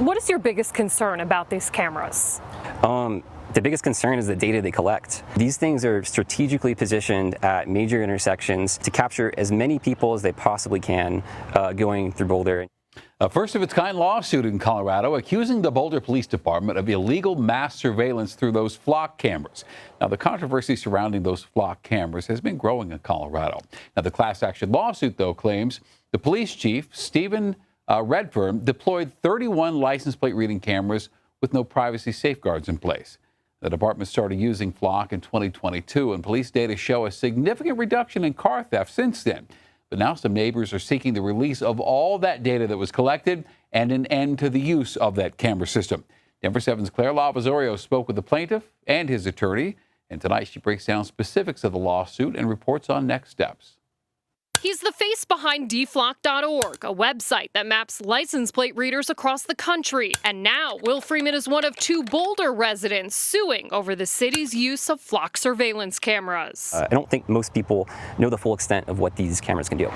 What is your biggest concern about these cameras? The biggest concern is the data they collect. These things are strategically positioned at major intersections to capture as many people as they possibly can going through Boulder. A first-of-its-kind lawsuit in Colorado accusing the Boulder Police Department of illegal mass surveillance through those flock cameras. Now, the controversy surrounding those flock cameras has been growing in Colorado. Now, the class action lawsuit, though, claims the police chief, Stephen Redfern, deployed 31 license plate reading cameras with no privacy safeguards in place. The department started using flock in 2022, and police data show a significant reduction in car theft since then. But now some neighbors are seeking the release of all that data that was collected and an end to the use of that camera system. Denver 7's Claire Lavazorio spoke with the plaintiff and his attorney, and tonight she breaks down specifics of the lawsuit and reports on next steps. He's the face behind deflock.org, a website that maps license plate readers across the country. And now Will Freeman is one of two Boulder residents suing over the city's use of flock surveillance cameras. I don't think most people know the full extent of what these cameras can do.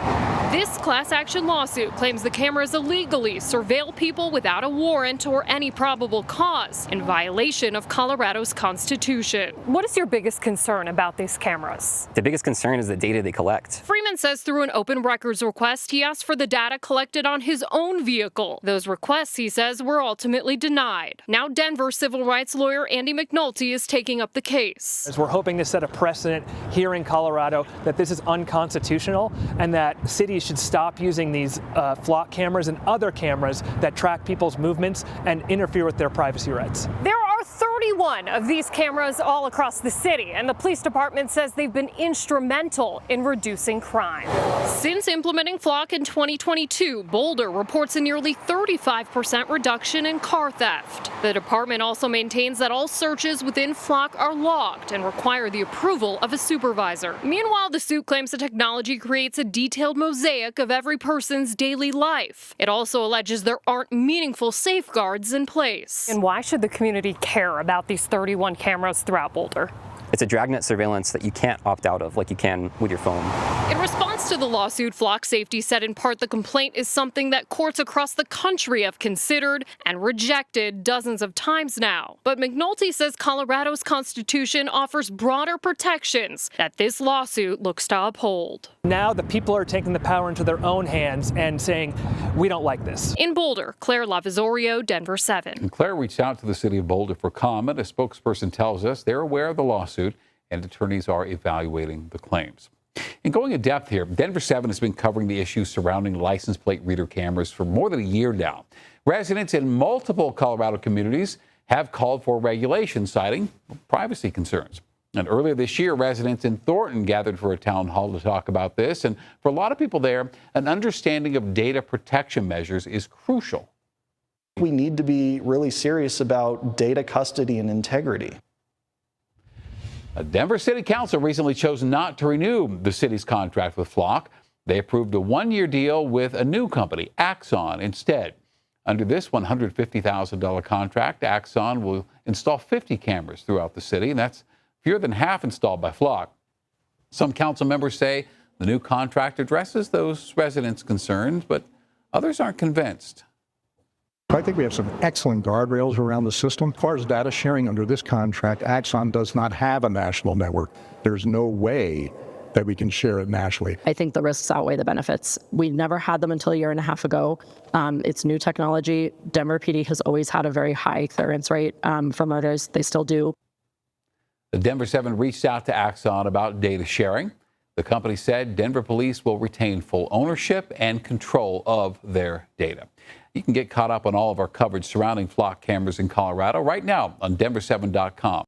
This class action lawsuit claims the cameras illegally surveil people without a warrant or any probable cause in violation of Colorado's Constitution. What is your biggest concern about these cameras? The biggest concern is the data they collect. Freeman says through an open records request, he asked for the data collected on his own vehicle. Those requests, he says, were ultimately denied. Now Denver civil rights lawyer Andy McNulty is taking up the case. As we're hoping to set a precedent here in Colorado that this is unconstitutional and that cities should stop using these flock cameras and other cameras that track people's movements and interfere with their privacy rights. There are 31 of these cameras all across the city, and the police department says they've been instrumental in reducing crime. Since implementing flock in 2022, Boulder reports a nearly 35% reduction in car theft. The department also maintains that all searches within flock are logged and require the approval of a supervisor. Meanwhile, the suit claims the technology creates a detailed mosaic of every person's daily life. It also alleges there aren't meaningful safeguards in place. And why should the community care about these 31 cameras throughout Boulder? It's a dragnet surveillance that you can't opt out of like you can with your phone. In response to the lawsuit, Flock Safety said in part the complaint is something that courts across the country have considered and rejected dozens of times now. But McNulty says Colorado's Constitution offers broader protections that this lawsuit looks to uphold. Now the people are taking the power into their own hands and saying, we don't like this. In Boulder, Claire Lavazorio, Denver 7. And Claire reached out to the city of Boulder for comment. A spokesperson tells us they're aware of the lawsuit and attorneys are evaluating the claims. And going in depth here, Denver 7 has been covering the issues surrounding license plate reader cameras for more than a year now. Residents in multiple Colorado communities have called for regulation, citing privacy concerns. And earlier this year, residents in Thornton gathered for a town hall to talk about this. And for a lot of people there, an understanding of data protection measures is crucial. We need to be really serious about data custody and integrity. A Denver City Council recently chose not to renew the city's contract with Flock. They approved a one-year deal with a new company, Axon, instead. Under this $150,000 contract, Axon will install 50 cameras throughout the city, and that's fewer than half installed by Flock. Some council members say the new contract addresses those residents' concerns, but others aren't convinced. I think we have some excellent guardrails around the system. As far as data sharing under this contract, Axon does not have a national network. There's no way that we can share it nationally. I think the risks outweigh the benefits. We never had them until a year and a half ago. It's new technology. Denver PD has always had a very high clearance rate from others. They still do. The Denver 7 reached out to Axon about data sharing. The company said Denver police will retain full ownership and control of their data. You can get caught up on all of our coverage surrounding flock cameras in Colorado right now on Denver7.com.